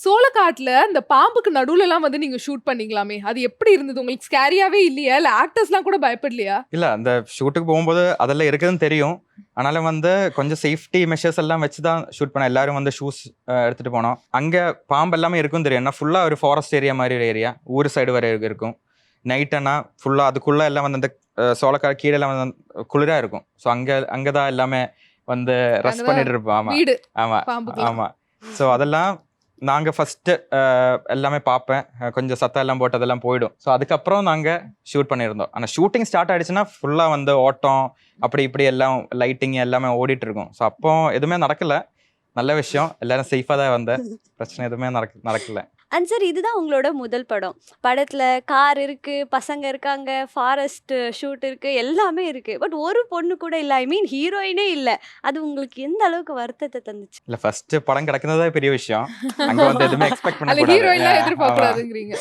சோளக்காட்டுல அந்த பாம்புக்கு நடுவுல எல்லாம் வந்து நீங்க ஷூட் பண்ணீங்களாமே, அது எப்படி இருந்தது? உங்களுக்கு ஸ்கேரியாவே இல்லையா? இல்ல ஆக்டர்ஸ்லாம் கூட பயப்படலையா? இல்ல அந்த ஷூட்டுக்கு போகும்போது அதெல்லாம் இருக்குதுன்னு தெரியும். ஆனாலும் வந்து கொஞ்சம் சேஃப்டி மெஷர்ஸ் எல்லாம் வச்சு தான் ஷூட் பண்ணோம். எல்லாரும் வந்து ஷூஸ் எடுத்துட்டு போனோம். அங்க பாம்பு எல்லாமே இருக்குன்னு தெரியும். ஏன்னா ஃபுல்லா ஒரு ஃபாரஸ்ட் ஏரியா மாதிரி ஒரு ஏரியா. ஊர் சைடு வரை இருக்கும். நைட் ஆனா ஃபுல்லா அதுக்குள்ள எல்லாம் வந்து அந்த சோளக்காடு கீழே எல்லாம் வந்து குளிரா இருக்கும். ஸோ அங்கதான் எல்லாமே வந்து ரெஸ்ட் அங்கதான் பண்ணிட்டு இருப்போம். ஆமா வீடு ஆமா பாம்புக்குலாம். ஆமா. ஸோ அதெல்லாம் நாங்க ஃபர்ஸ்ட் எல்லாமே பார்ப்பேன். கொஞ்சம் சத்தம் எல்லாம் போட்டு அதெல்லாம் போயிடும். ஸோ அதுக்கப்புறம் நாங்க ஷூட் பண்ணியிருந்தோம். ஆனால் ஷூட்டிங் ஸ்டார்ட் ஆயிடுச்சுன்னா ஃபுல்லா வந்து ஓட்டம் அப்படி இப்படி எல்லாம் லைட்டிங் எல்லாமே ஓடிட்டு இருக்கும். ஸோ அப்போ எதுவுமே நடக்கல. நல்ல விஷயம். எல்லாரும் சேஃபா தான் வந்த. பிரச்சனை எதுவுமே நடக்கல. அண்ட் சார் இதுதான் உங்களோட முதல் படம். படத்துல கார் இருக்கு, பசங்க இருக்காங்க, ஃபாரஸ்ட் ஷூட் இருக்கு, எல்லாமே இருக்கு. பட் ஒரு பொண்ணு கூட இல்ல. ஐ மீன் ஹீரோயினே இல்ல. அது உங்களுக்கு எந்த அளவுக்கு வருத்தத்தை தந்துச்சு? இல்ல ஃபர்ஸ்ட் படம் கிடக்குனதே பெரிய விஷயம். அங்க வந்து எதுவுமே எக்ஸ்பெக்ட் அதுல பண்ணக்கூடாது. ஹீரோயின்லாம் ஆமா. எதிர்பார்க்க கூடாதுங்கிறீங்க.